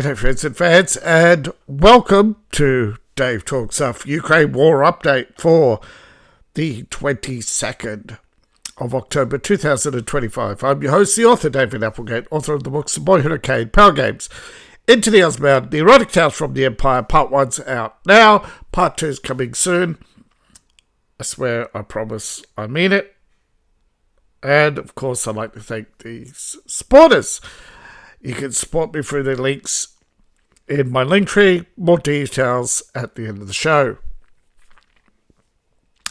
G'day friends and fans, and welcome to Dave Talks Stuff Ukraine War Update for the 22nd of October 2025. I'm your host, the author David Applegate, author of the books Boyhood Arcade, Power Games, Into the Ozbound, The Erotic Tales from the Empire. Part 1's out now, Part 2's coming soon. I swear, I promise, I mean it. And of course, I'd like to thank the supporters. You can support me through the links in my link tree. More details at the end of the show.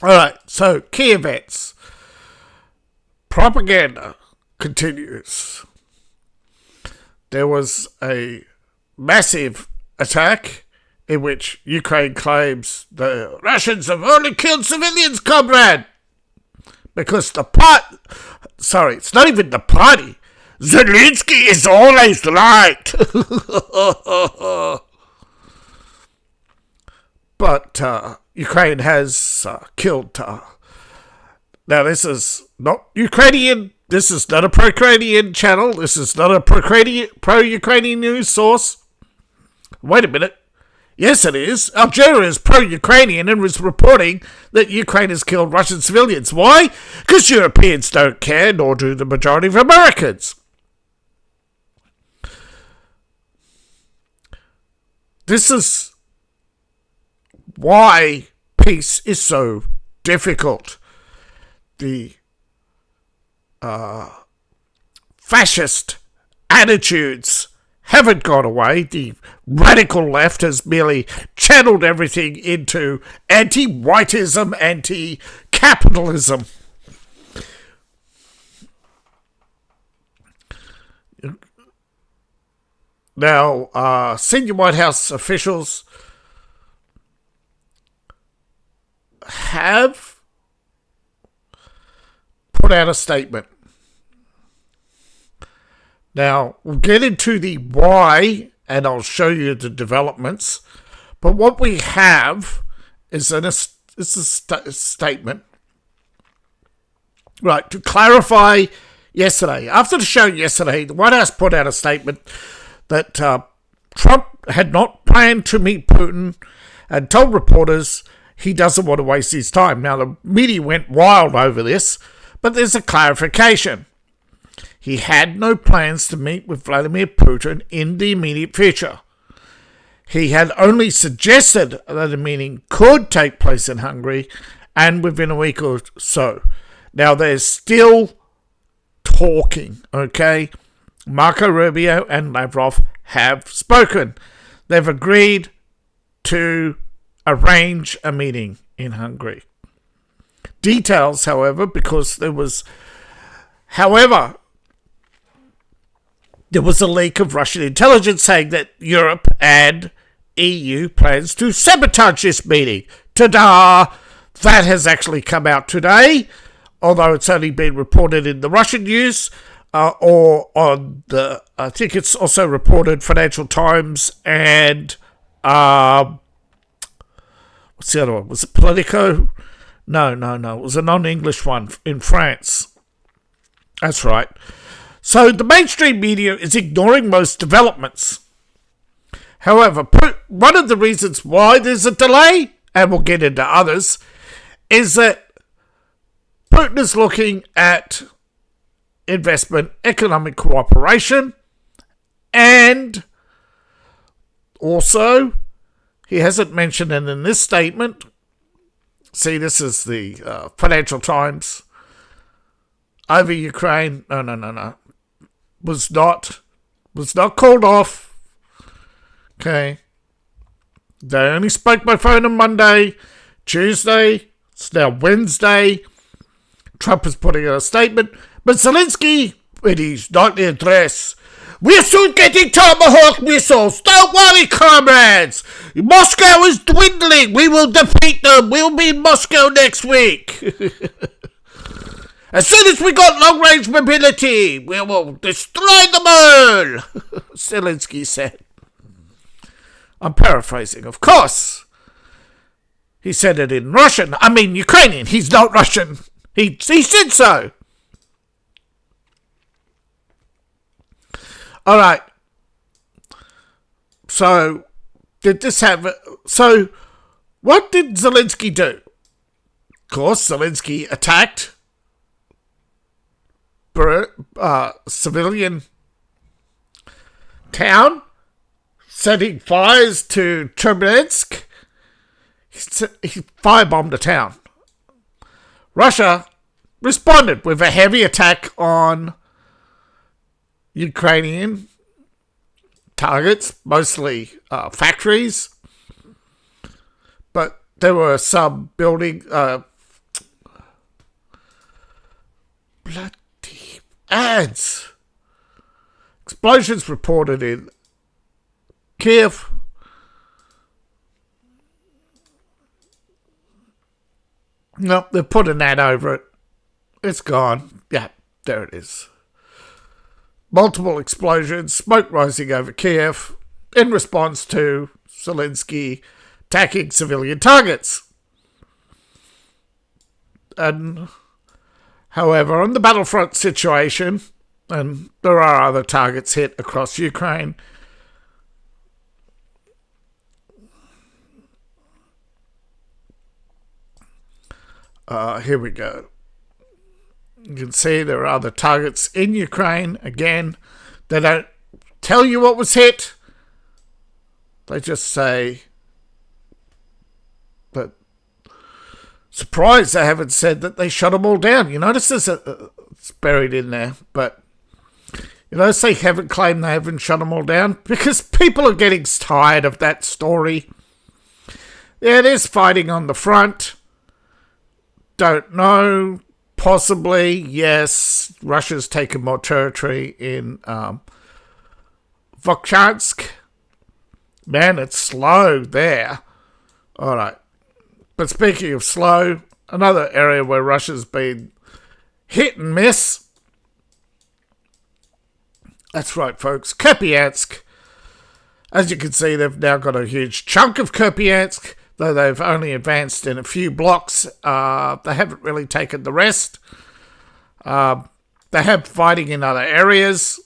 Alright, so key events. Propaganda continues. There was a massive attack in which Ukraine claims the Russians have only killed civilians, comrade. Because it's not even the party. Zelensky is always right. But Ukraine has killed. Now, this is not Ukrainian. This is not a pro-Ukrainian channel. This is not a pro-Ukrainian news source. Wait a minute. Yes, it is. Algeria is pro-Ukrainian and was reporting that Ukraine has killed Russian civilians. Why? Because Europeans don't care, nor do the majority of Americans. This is why peace is so difficult. The fascist attitudes haven't gone away. The radical left has merely channeled everything into anti-whiteism, anti-capitalism. Now, senior White House officials have put out a statement. Now, we'll get into the why, and I'll show you the developments. But what we have is a statement. Right, to clarify yesterday. After the show yesterday, the White House put out a statement that Trump had not planned to meet Putin and told reporters he doesn't want to waste his time. Now, the media went wild over this, but there's a clarification. He had no plans to meet with Vladimir Putin in the immediate future. He had only suggested that a meeting could take place in Hungary and within a week or so. Now, there's still talking, okay? Marco Rubio and Lavrov have spoken. They've agreed to arrange a meeting in Hungary. Details, however, because there was a leak of Russian intelligence saying that Europe and EU plans to sabotage this meeting. Ta-da! That has actually come out today, although it's only been reported in the Russian news, or on the, I think it's also reported Financial Times and, what's the other one? Was it Politico? No. It was a non-English one in France. That's right. So the mainstream media is ignoring most developments. However, one of the reasons why there's a delay, and we'll get into others, is that Putin is looking at investment, economic cooperation, and also he hasn't mentioned it in this statement. See, this is the Financial Times over Ukraine. No. Was not called off. Okay. They only spoke by phone on Monday, Tuesday. It's now Wednesday. Trump is putting out a statement. But Zelensky, in his nightly address, we're soon getting Tomahawk missiles. Don't worry, comrades. Moscow is dwindling. We will defeat them. We'll be in Moscow next week. As soon as we got long-range mobility, we will destroy them all, Zelensky said. I'm paraphrasing, of course. He said it in Russian. I mean, Ukrainian. He's not Russian. He said so. All right. So, what did Zelensky do? Of course, Zelensky attacked civilian town, setting fires to Chernivtsi. He firebombed a town. Russia responded with a heavy attack on Ukrainian targets, mostly factories, but there were some building bloody ads. Explosions reported in Kiev. No, they've put an ad over it. It's gone. Yeah, there it is. Multiple explosions, smoke rising over Kiev in response to Zelensky attacking civilian targets. And, however, on the battlefront situation, and there are other targets hit across Ukraine, here we go. You can see there are other targets in Ukraine. Again, they don't tell you what was hit. They just say, but surprised they haven't said that they shut them all down. You notice it's buried in there, but you notice they haven't claimed they haven't shut them all down because people are getting tired of that story. Yeah, there's fighting on the front. Don't know. Possibly, yes. Russia's taken more territory in Vokchansk. Man, it's slow there. All right. But speaking of slow, another area where Russia's been hit and miss. That's right, folks. Kupiansk. As you can see, they've now got a huge chunk of Kupiansk. Though they've only advanced in a few blocks, they haven't really taken the rest. They have fighting in other areas.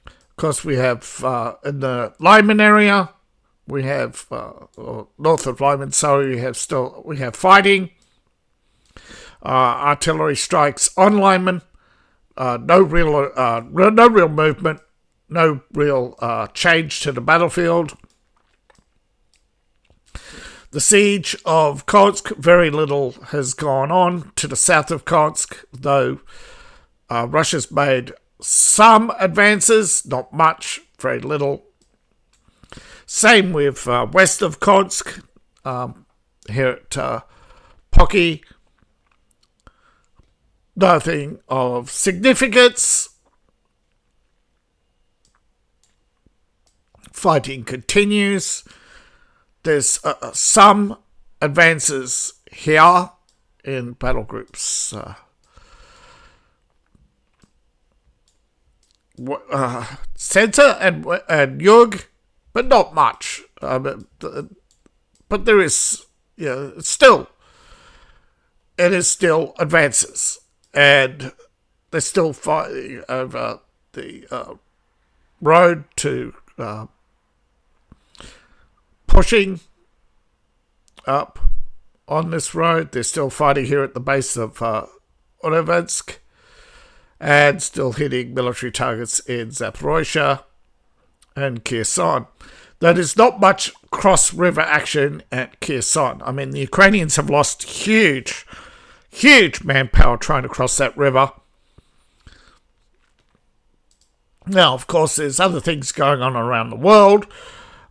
Of course, we have in the Lyman area, we have north of Lyman, we have fighting. Artillery strikes on Lyman. No real movement. No real change to the battlefield. The siege of Kursk, very little has gone on to the south of Kursk, though Russia's made some advances, not much, very little. Same with west of Kursk, here at Pocky. Nothing of significance. Fighting continues. There's some advances here in battle groups. Center and Yug, but not much. But there is, it is still advances. And they're still fighting over the road to pushing up on this road. They're still fighting here at the base of Orevetsk and still hitting military targets in Zaporozhye and Kherson. There is not much cross-river action at Kherson. I mean, the Ukrainians have lost huge manpower trying to cross that river. Now, of course, there's other things going on around the world,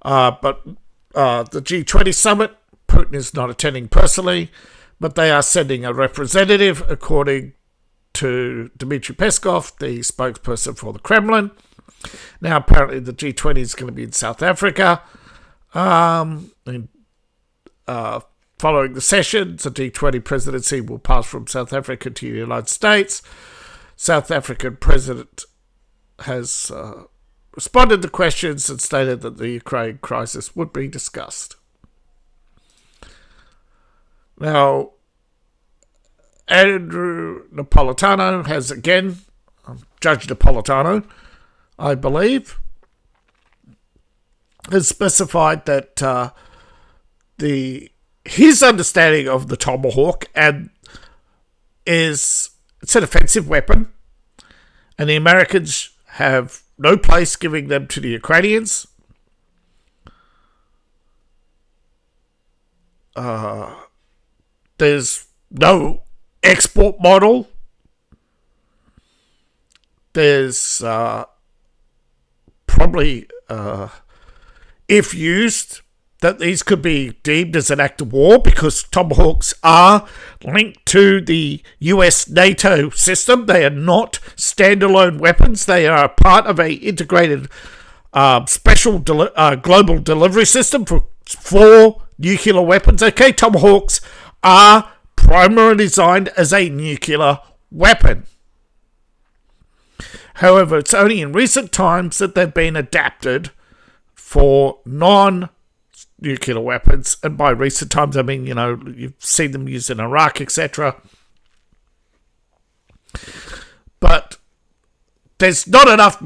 but the G20 summit, Putin is not attending personally, but they are sending a representative, according to Dmitry Peskov, the spokesperson for the Kremlin. Now, apparently, the G20 is going to be in South Africa. Following the sessions, the G20 presidency will pass from South Africa to the United States. South African president has responded to questions and stated that the Ukraine crisis would be discussed. Now, Andrew Napolitano has again, Judge Napolitano, I believe, has specified that his understanding of the Tomahawk is it's an offensive weapon, and the Americans have no place giving them to the Ukrainians. There's no export model. There's probably, if used, that these could be deemed as an act of war because Tomahawks are linked to the US NATO system. They are not standalone weapons. They are part of a integrated special global delivery system for nuclear weapons. Okay, Tomahawks are primarily designed as a nuclear weapon. However, it's only in recent times that they've been adapted for non-nuclear weapons. And by recent times, I mean, you've seen them used in Iraq, etc. But there's not enough,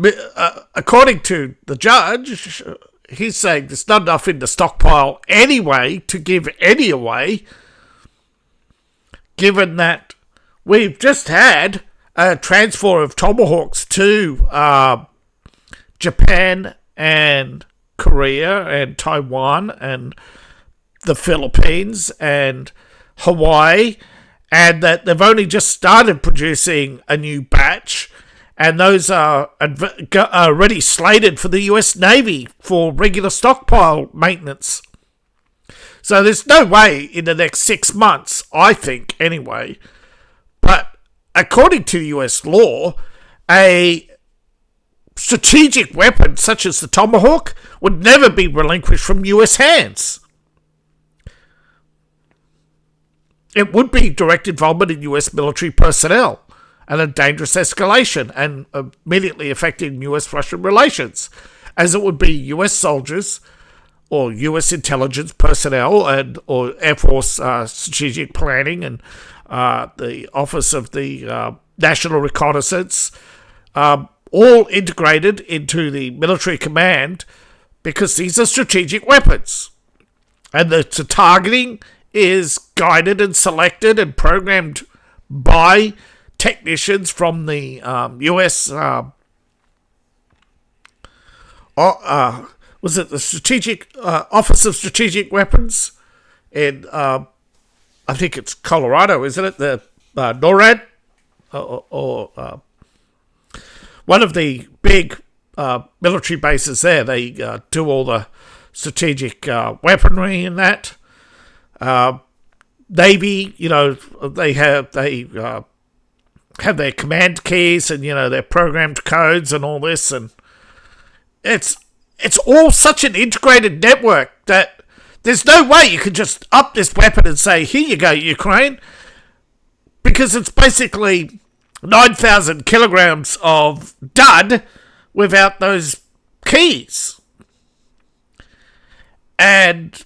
according to the judge, he's saying there's not enough in the stockpile anyway to give any away, given that we've just had a transfer of Tomahawks to Japan and Korea and Taiwan and the Philippines and Hawaii, and that they've only just started producing a new batch, and those are already slated for the US Navy for regular stockpile maintenance. So there's no way in the next 6 months, I think anyway, but according to US law, a strategic weapon such as the Tomahawk would never be relinquished from US hands. It would be direct involvement in US military personnel and a dangerous escalation and immediately affecting US-Russian relations, as it would be US soldiers or US intelligence personnel and or Air Force strategic planning and the Office of the National Reconnaissance, all integrated into the military command because these are strategic weapons. And the targeting is guided and selected and programmed by technicians from the US was it the Strategic Office of Strategic Weapons in I think it's Colorado, isn't it? The NORAD or one of the big military bases there. They do all the strategic weaponry in that. Navy, they have their command keys and their programmed codes and all this, and it's all such an integrated network that there's no way you can just up this weapon and say, here you go, Ukraine, because it's basically 9,000 kilograms of dud without those keys. And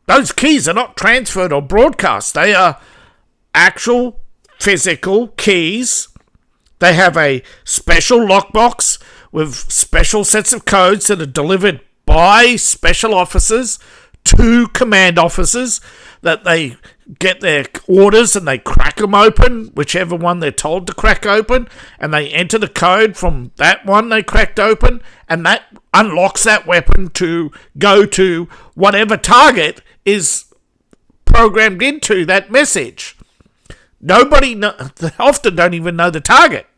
those keys are not transferred or broadcast. They are actual physical keys. They have a special lockbox with special sets of codes that are delivered by special officers to command officers, that they get their orders and they crack them open, whichever one they're told to crack open, and they enter the code from that one they cracked open, and that unlocks that weapon to go to whatever target is programmed into that message. They often don't even know the target.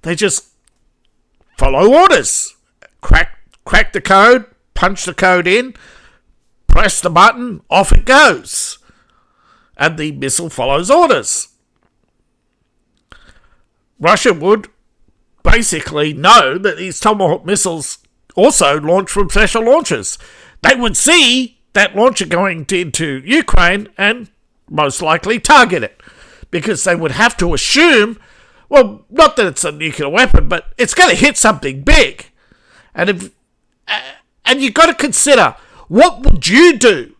They just follow orders. Crack the code, punch the code in, press the button, off it goes. And the missile follows orders. Russia would basically know that these Tomahawk missiles also launch from special launchers. They would see that launcher going into Ukraine and most likely target it, because they would have to assume, well, not that it's a nuclear weapon, but it's going to hit something big. And you've got to consider, what would you do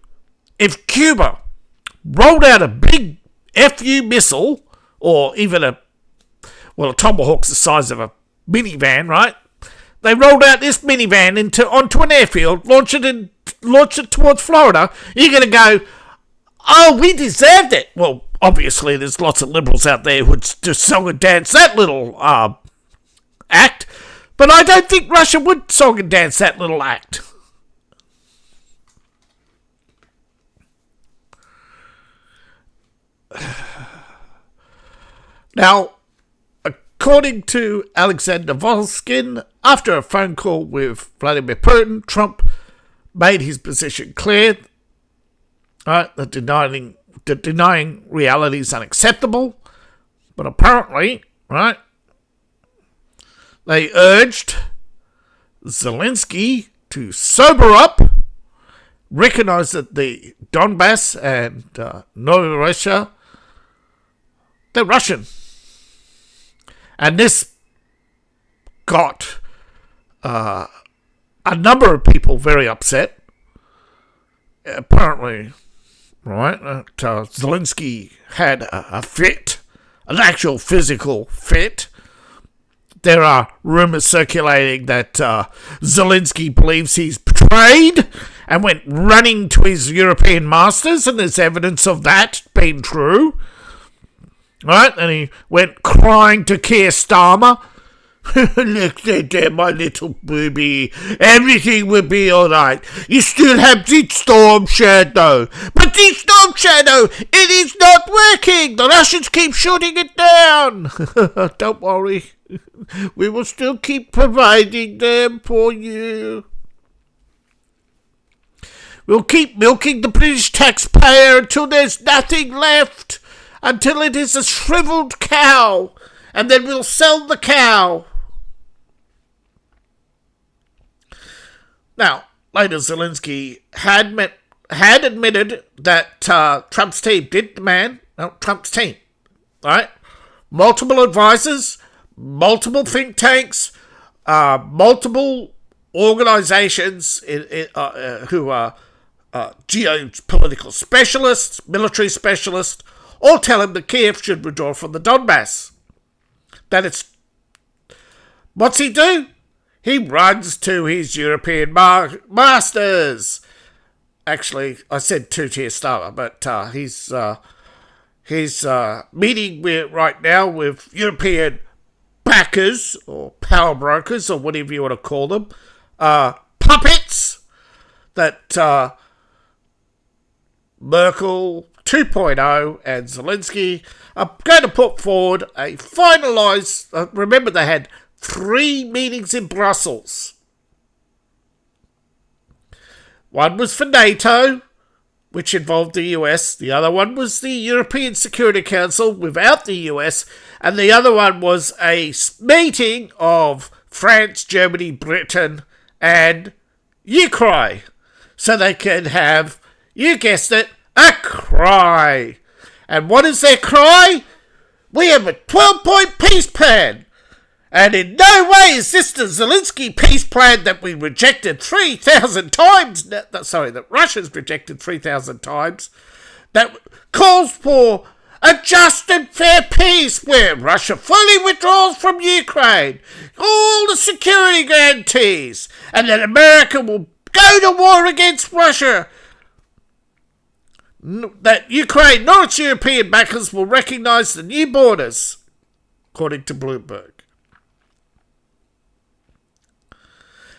if Cuba rolled out a big FU missile, or even a Tomahawk's the size of a minivan, right? they rolled out this minivan onto an airfield, launched it towards Florida, you're going to go, oh, we deserved it. Well, obviously, there's lots of liberals out there who would just song and dance that little act, but I don't think Russia would song and dance that little act. Now, according to Alexander Volskin, after a phone call with Vladimir Putin, Trump made his position clear, right, that denying reality is unacceptable. But apparently, right, they urged Zelensky to sober up, recognize that the Donbass and Novorossiya, they're Russian. And this got a number of people very upset. Apparently, right, Zelensky had a fit, an actual physical fit. There are rumors circulating that Zelensky believes he's betrayed and went running to his European masters, and there's evidence of that being true. Right? And he went crying to Keir Starmer. Look there, my little booby. Everything will be alright. You still have the Storm Shadow. But the Storm Shadow, it is not working. The Russians keep shooting it down. Don't worry. We will still keep providing them for you. We'll keep milking the British taxpayer until there's nothing left. Until it is a shriveled cow, and then we'll sell the cow. Now, later Zelensky had admitted that Trump's team did demand, Trump's team, right? Multiple advisors, multiple think tanks, multiple organizations who are geopolitical specialists, military specialists, all tell him that Kiev should withdraw from the Donbass. What's he do? He runs to his European masters. Actually, I said two-tier starter, but he's meeting right now with European backers or power brokers or whatever you want to call them, puppets that Merkel 2.0 and Zelensky are going to put forward a finalised... remember, they had 3 meetings in Brussels. One was for NATO, which involved the US. The other one was the European Security Council without the US. And the other one was a meeting of France, Germany, Britain, and Ukraine. So they can have, you guessed it, a cry. And what is their cry? We have a 12-point peace plan. And in no way is this the Zelensky peace plan that we rejected 3,000 times. That Russia's rejected 3,000 times. That calls for a just and fair peace where Russia fully withdraws from Ukraine. All the security guarantees. And that America will go to war against Russia. That Ukraine, nor its European backers, will recognise the new borders, according to Bloomberg.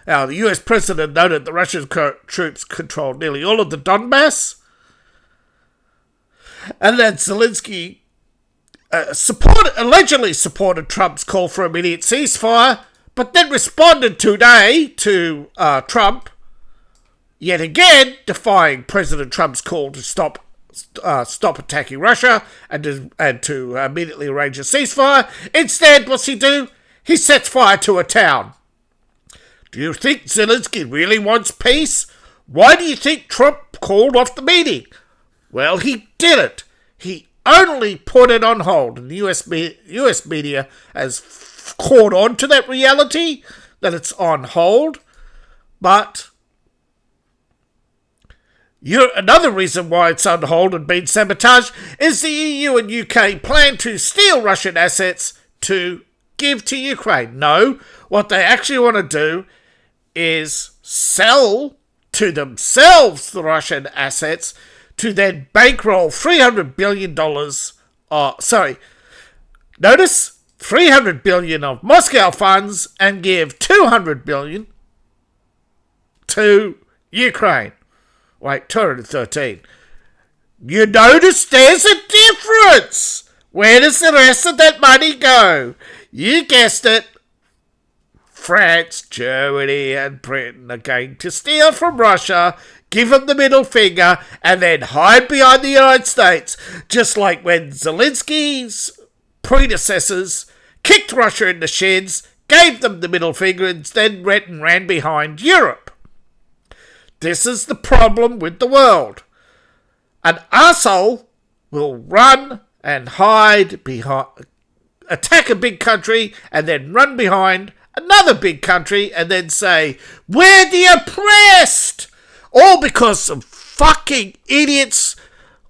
Now, the US president noted the Russian troops controlled nearly all of the Donbass, and that Zelensky allegedly supported Trump's call for immediate ceasefire, but then responded today to Trump, yet again defying President Trump's call to stop attacking Russia and to immediately arrange a ceasefire. Instead, what's he do? He sets fire to a town. Do you think Zelensky really wants peace? Why do you think Trump called off the meeting? Well, he didn't. He only put it on hold. And the US media has caught on to that reality, that it's on hold. But another reason why it's on hold and been sabotaged is the EU and UK plan to steal Russian assets to give to Ukraine. No, what they actually want to do is sell to themselves the Russian assets to then bankroll $300 billion. Notice $300 billion of Moscow funds and give $200 billion to Ukraine. Wait, 213. You notice there's a difference. Where does the rest of that money go? You guessed it. France, Germany and Britain are going to steal from Russia, give them the middle finger, and then hide behind the United States, just like when Zelensky's predecessors kicked Russia in the shins, gave them the middle finger, and then went and ran behind Europe. This is the problem with the world. An arsehole will run and hide behind, attack a big country, and then run behind another big country and then say, we're the oppressed! All because of fucking idiots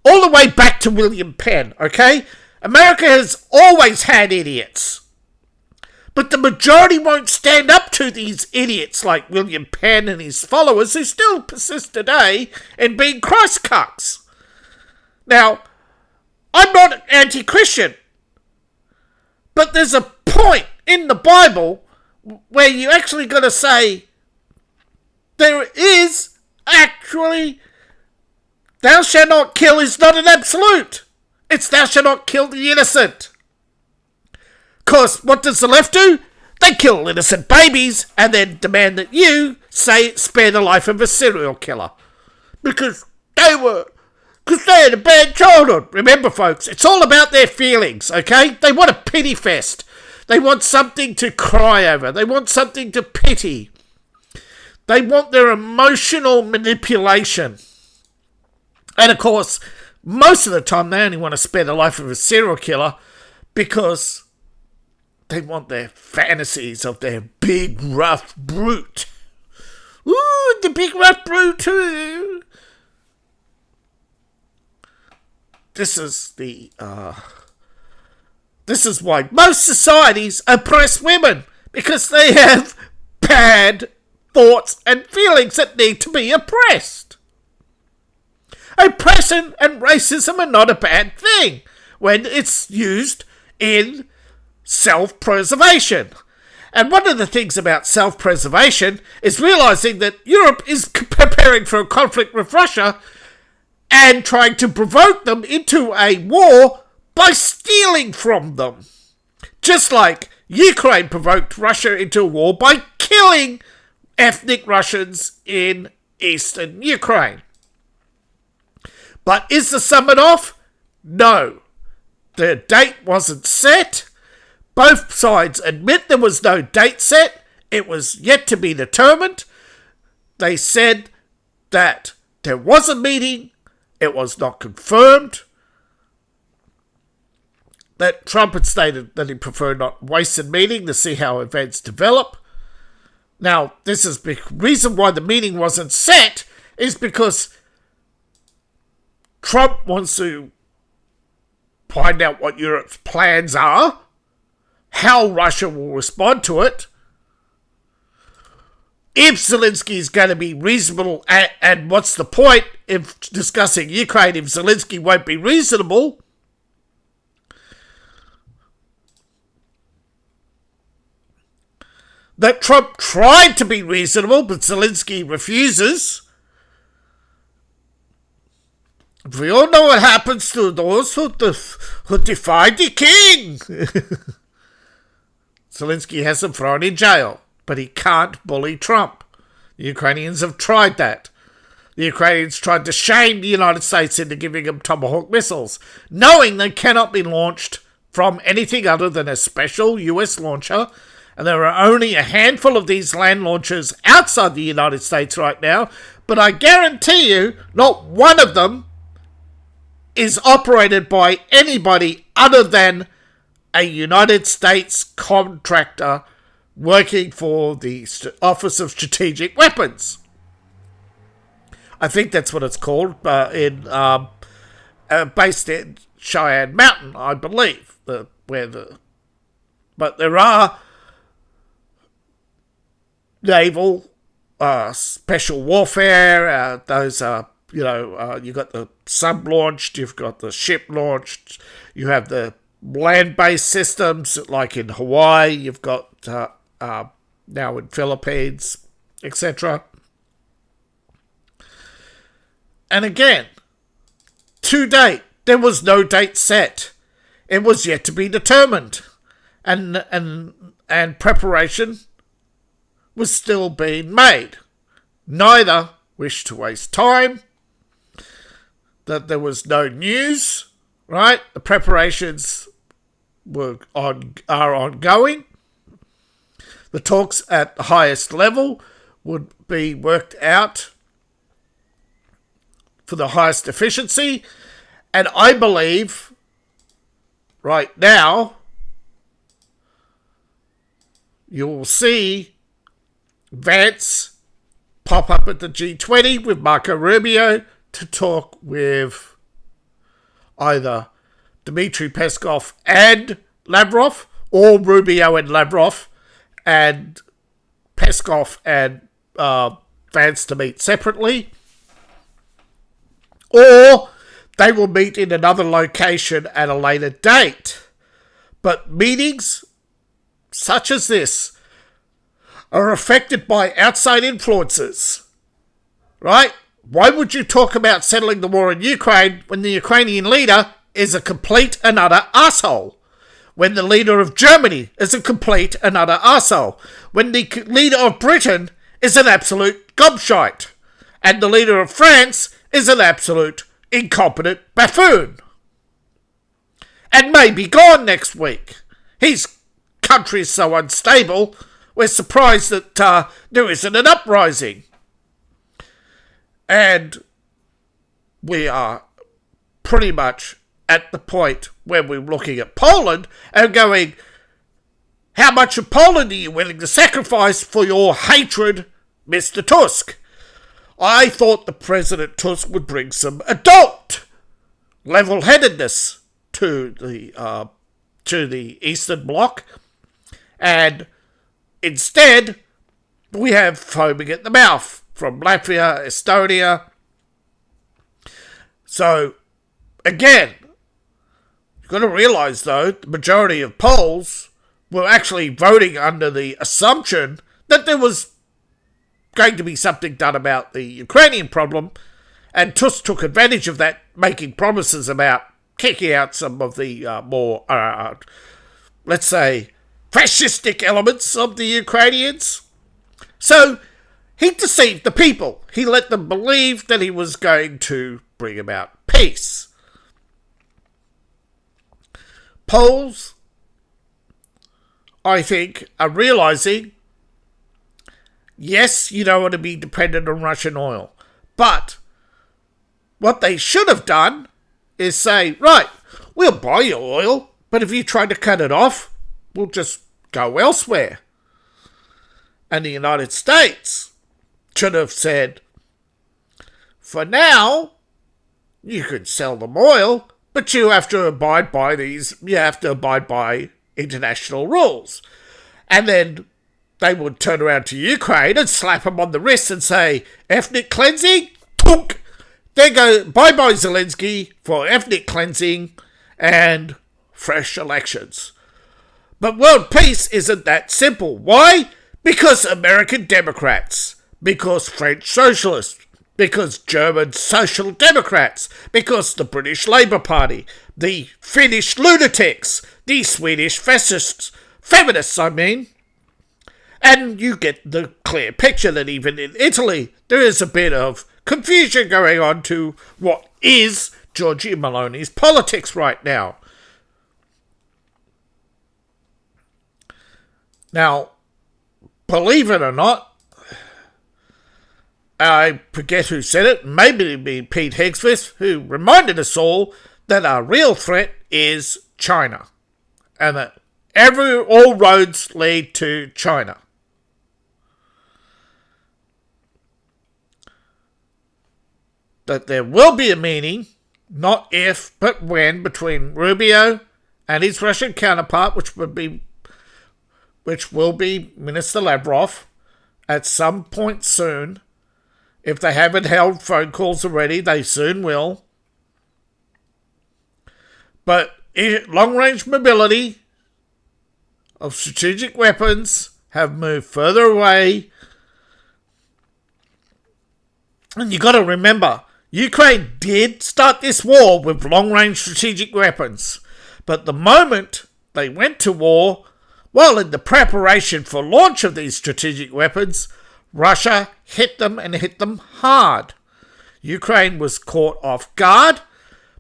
all the way back to William Penn, okay? America has always had idiots. But the majority won't stand up to these idiots like William Penn and his followers who still persist today in being Christ cucks. Now, I'm not anti-Christian, but there's a point in the Bible where you actually got to say there is actually thou shalt not kill is not an absolute. It's thou shalt not kill the innocent. Because what does the left do? They kill innocent babies and then demand that you say spare the life of a serial killer. Because they had a bad childhood. Remember, folks, it's all about their feelings, okay? They want a pity fest. They want something to cry over. They want something to pity. They want their emotional manipulation. And of course, most of the time they only want to spare the life of a serial killer because they want their fantasies of their big, rough brute. Ooh, the big, rough brute too. This is why most societies oppress women, because they have bad thoughts and feelings that need to be oppressed. Oppression and racism are not a bad thing when it's used in self-preservation. And one of the things about self-preservation is realizing that Europe is preparing for a conflict with Russia and trying to provoke them into a war by stealing from them. Just like Ukraine provoked Russia into a war by killing ethnic Russians in eastern Ukraine. But is the summit off? No. The date wasn't set. Both sides admit there was no date set. It was yet to be determined. They said that there was a meeting. It was not confirmed. That Trump had stated that he preferred not waste a meeting to see how events develop. Now, this is the reason why the meeting wasn't set is because Trump wants to find out what Europe's plans are, how Russia will respond to it, if Zelensky is going to be reasonable, and what's the point if discussing Ukraine if Zelensky won't be reasonable? That Trump tried to be reasonable, but Zelensky refuses. We all know what happens to those who defy the king. Zelensky has him thrown in jail, but he can't bully Trump. The Ukrainians have tried that. The Ukrainians tried to shame the United States into giving them Tomahawk missiles, knowing they cannot be launched from anything other than a special US launcher. And there are only a handful of these land launchers outside the United States right now. But I guarantee you, not one of them is operated by anybody other than a United States contractor working for the Office of Strategic Weapons. I think that's what it's called, based in Cheyenne Mountain, I believe, where the But there are naval special warfare. Those are, you've got the sub-launched, you've got the ship-launched, you have the land-based systems, like in Hawaii, you've got now in Philippines, etc. And again, to date, there was no date set. It was yet to be determined. And preparation was still being made. Neither wished to waste time. That there was no news, right? The preparations are ongoing. The talks at the highest level would be worked out for the highest efficiency. And I believe right now you will see Vance pop up at the G20 with Marco Rubio to talk with either Dmitry Peskov and Lavrov, or Rubio and Lavrov, and Peskov and Vance to meet separately. Or they will meet in another location at a later date. But meetings such as this are affected by outside influences, right? Why would you talk about settling the war in Ukraine when the Ukrainian leader is a complete and utter arsehole? When the leader of Germany is a complete and utter arsehole? When the leader of Britain is an absolute gobshite? And the leader of France is an absolute incompetent buffoon? And may be gone next week. His country is so unstable, we're surprised that there isn't an uprising. And we are pretty much at the point where we're looking at Poland and going, how much of Poland are you willing to sacrifice for your hatred, Mr. Tusk? I thought the President Tusk would bring some adult level-headedness to the Eastern Bloc, and instead we have foaming at the mouth from Latvia, Estonia. So, again, you've got to realise, though, the majority of Poles were actually voting under the assumption that there was going to be something done about the Ukrainian problem, and Tusk took advantage of that, making promises about kicking out some of the more, let's say, fascistic elements of the Ukrainians. So, he deceived the people. He let them believe that he was going to bring about peace. Poles, I think, are realising, yes, you don't want to be dependent on Russian oil, but what they should have done is say, right, we'll buy your oil, but if you try to cut it off, we'll just go elsewhere. And the United States should have said, for now, you can sell them oil, but you have to abide by international rules. And then they would turn around to Ukraine and slap them on the wrist and say, ethnic cleansing? Tunk! There go, bye-bye Zelensky for ethnic cleansing and fresh elections. But world peace isn't that simple. Why? Because American Democrats, because French socialists, because German Social Democrats, because the British Labour Party, the Finnish lunatics, the Swedish fascists, feminists, I mean. And you get the clear picture that even in Italy, there is a bit of confusion going on to what is Giorgia Meloni's politics right now. Now, believe it or not, I forget who said it, maybe it'd be Pete Hegseth, who reminded us all that our real threat is China, and that all roads lead to China. That there will be a meeting, not if, but when, between Rubio and his Russian counterpart, which would be which will be Minister Lavrov at some point soon. If they haven't held phone calls already, they soon will. But long-range mobility of strategic weapons have moved further away. And you got to remember, Ukraine did start this war with long-range strategic weapons. But the moment they went to war, while in the preparation for launch of these strategic weapons, Russia hit them and hit them hard. Ukraine was caught off guard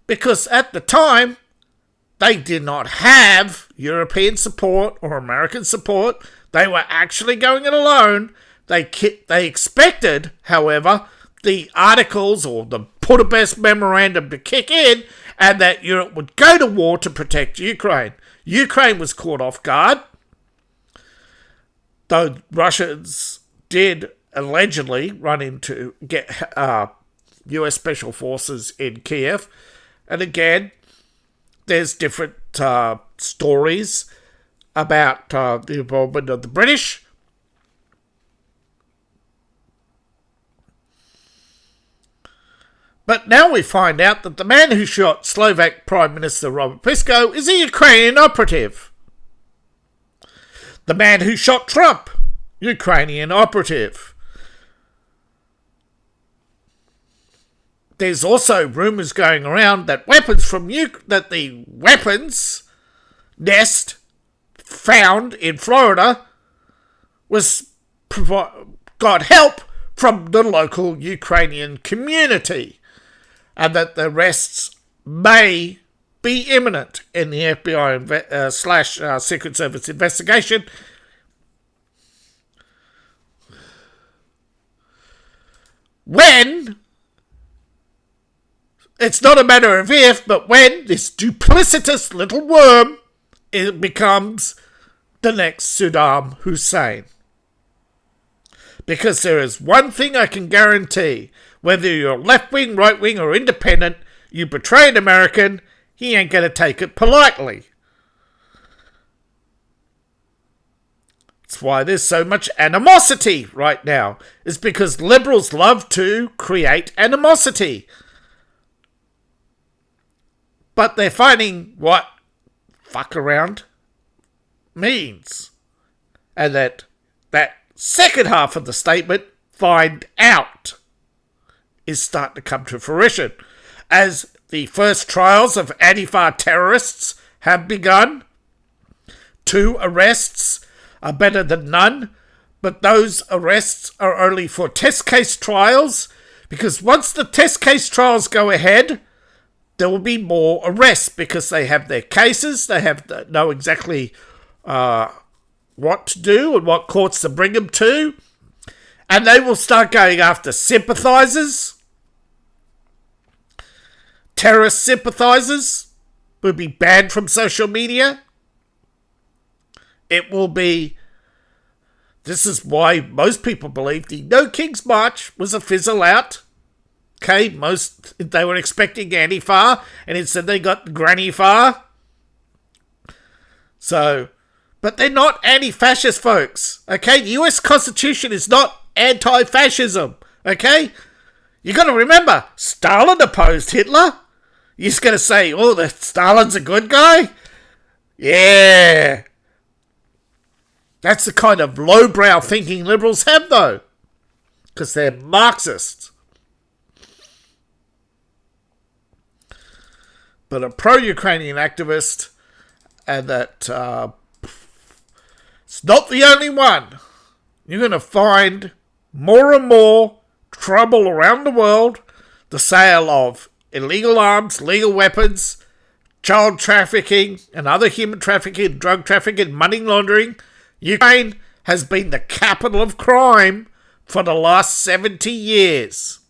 because at the time they did not have European support or American support. They were actually going it alone. They expected, however, the articles or the Budapest Memorandum to kick in and that Europe would go to war to protect Ukraine. Ukraine was caught off guard, though Russians did allegedly run into US Special Forces in Kiev. And again, there's different stories about the involvement of the British. But now we find out that the man who shot Slovak Prime Minister Robert Fico is a Ukrainian operative. The man who shot Trump, Ukrainian operative. There's also rumours going around that the weapons nest found in Florida got help from the local Ukrainian community, and that the arrests may be imminent in the FBI / Secret Service investigation. When, it's not a matter of if, but when this duplicitous little worm becomes the next Saddam Hussein. Because there is one thing I can guarantee. Whether you're left-wing, right-wing, or independent, you betray an American, he ain't going to take it politely. That's why there's so much animosity right now. It's because liberals love to create animosity. But they're finding what fuck around means. And that second half of the statement, find out, is starting to come to fruition. As the first trials of Antifa terrorists have begun, 2 arrests are better than none, but those arrests are only for test case trials, because once the test case trials go ahead, there will be more arrests because they have their cases, they know exactly what to do and what courts to bring them to, and they will start going after sympathisers. Terrorist sympathisers will be banned from social media. It will be... This is why most people believe the No Kings March was a fizzle out. Okay, they were expecting Antifa, and instead they got Granny Far. So, but they're not anti-fascist, folks. Okay, the US Constitution is not anti-fascism. Okay, you got to remember, Stalin opposed Hitler. You're just going to say, oh, Stalin's a good guy? Yeah. That's the kind of lowbrow thinking liberals have, though. Because they're Marxists. But a pro-Ukrainian activist, and that it's not the only one. You're going to find more and more trouble around the world. The sale of illegal arms, legal weapons, child trafficking, and other human trafficking, drug trafficking, money laundering. Ukraine has been the capital of crime for the last 70 years.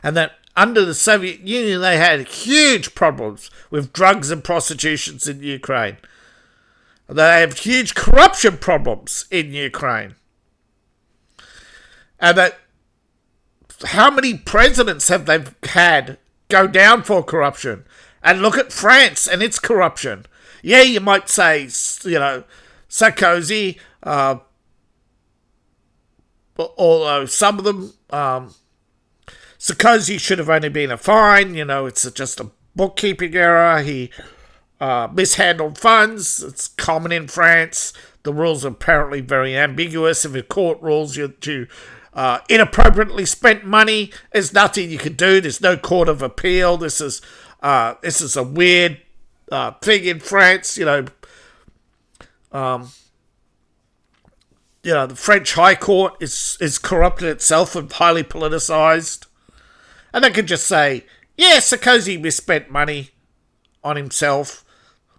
And that under the Soviet Union, they had huge problems with drugs and prostitution in Ukraine. They have huge corruption problems in Ukraine. And that how many presidents have they had go down for corruption? And look at France and its corruption. Yeah, you might say, Sarkozy, although some of them, Sarkozy should have only been a fine. It's just a bookkeeping error. He mishandled funds. It's common in France. The rules are apparently very ambiguous. If a court rules you to inappropriately spent money, there's nothing you can do. There's no court of appeal. This is a weird thing in France. The French High Court is corrupted itself and highly politicised. And they could just say, yeah, Sarkozy misspent money on himself.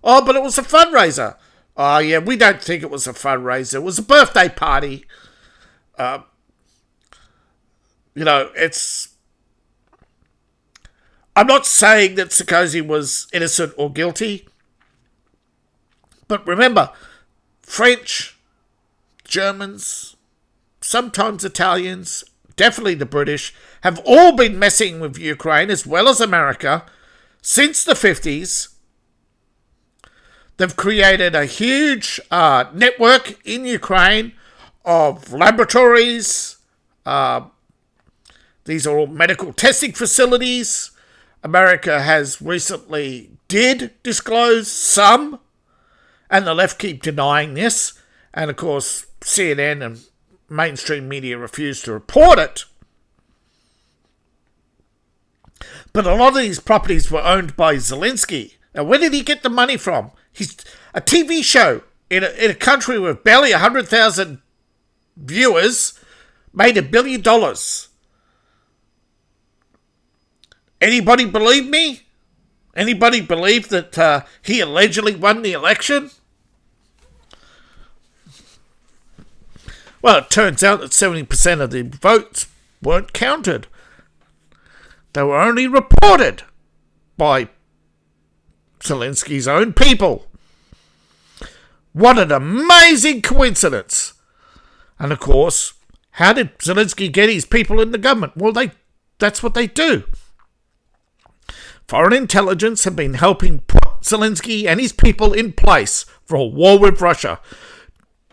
Oh, but it was a fundraiser. Oh, yeah, we don't think it was a fundraiser. It was a birthday party. It's... I'm not saying that Sarkozy was innocent or guilty. But remember, French, Germans, sometimes Italians, definitely the British, have all been messing with Ukraine as well as America since the 50s. They've created a huge network in Ukraine of laboratories. These are all medical testing facilities. America has recently did disclose some, and the left keep denying this. And of course, CNN and mainstream media refuse to report it. But a lot of these properties were owned by Zelensky. Now, where did he get the money from? He's a TV show in a country with barely 100,000 viewers made $1 billion. Anybody believe me? Anybody believe that he allegedly won the election? Well, it turns out that 70% of the votes weren't counted. They were only reported by Zelensky's own people. What an amazing coincidence. And of course, how did Zelensky get his people in the government? Well, that's what they do. Foreign intelligence have been helping put Zelensky and his people in place for a war with Russia.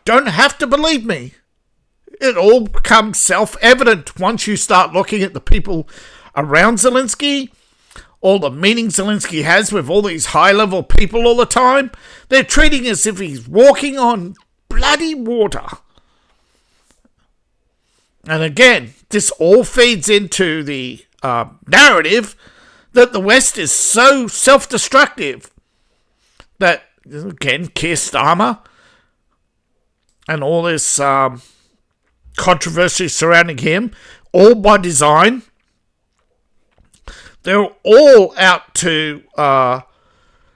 Don't have to believe me. It all becomes self-evident once you start looking at the people around Zelensky, all the meetings Zelensky has with all these high-level people all the time. They're treating as if he's walking on bloody water. And again, this all feeds into the narrative that the West is so self-destructive that, again, Keir Starmer and all this controversy surrounding him, all by design. They're all out to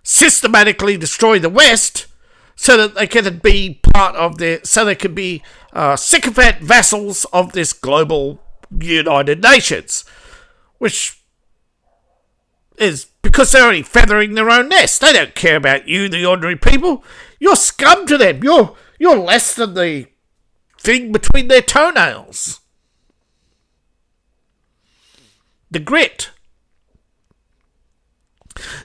systematically destroy the West so that they can be part of so they can be sycophant vassals of this global United Nations, which is because they're only feathering their own nest. They don't care about you, the ordinary people. You're scum to them. You're less than the thing between their toenails. The grit.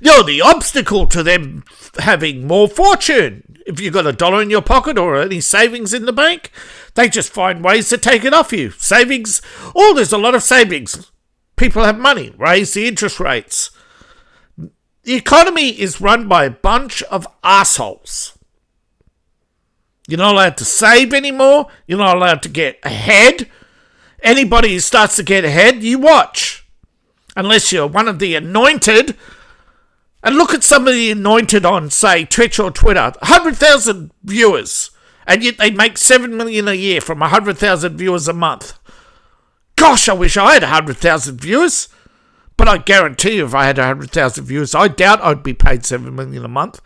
You're the obstacle to them having more fortune. If you've got $1 in your pocket or any savings in the bank, they just find ways to take it off you. Savings, there's a lot of savings. People have money. Raise the interest rates. The economy is run by a bunch of assholes. You're not allowed to save anymore. You're not allowed to get ahead. Anybody who starts to get ahead, you watch. Unless you're one of the anointed. And look at some of the anointed on, say, Twitch or Twitter. 100,000 viewers. And yet they make $7 million a year from 100,000 viewers a month. Gosh, I wish I had 100,000 viewers. But I guarantee you if I had 100,000 viewers, I doubt I'd be paid $7 million a month.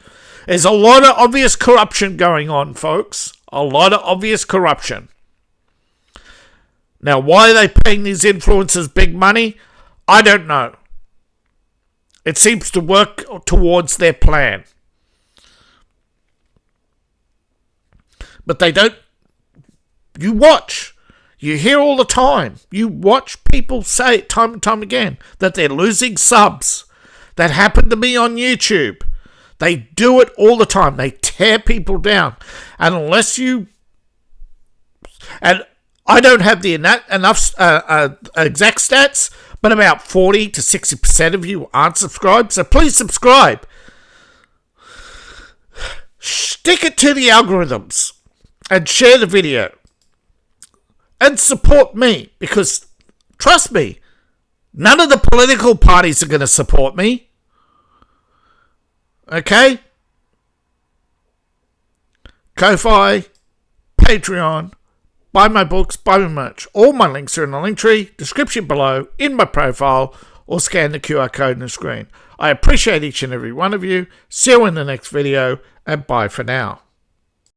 There's a lot of obvious corruption going on, folks. A lot of obvious corruption. Now, why are they paying these influencers big money? I don't know. It seems to work towards their plan. But they don't... You watch. You hear all the time. You watch people say it time and time again that they're losing subs. That happened to me on YouTube. They do it all the time. They tear people down. And unless you... And I don't have the enough exact stats, but about 40 to 60% of you aren't subscribed. So please subscribe. Stick it to the algorithms and share the video. And support me, because trust me, none of the political parties are going to support me. Okay? Ko-Fi, Patreon, buy my books, buy my merch. All my links are in the link tree, description below, in my profile, or scan the QR code on the screen. I appreciate each and every one of you. See you in the next video, and bye for now.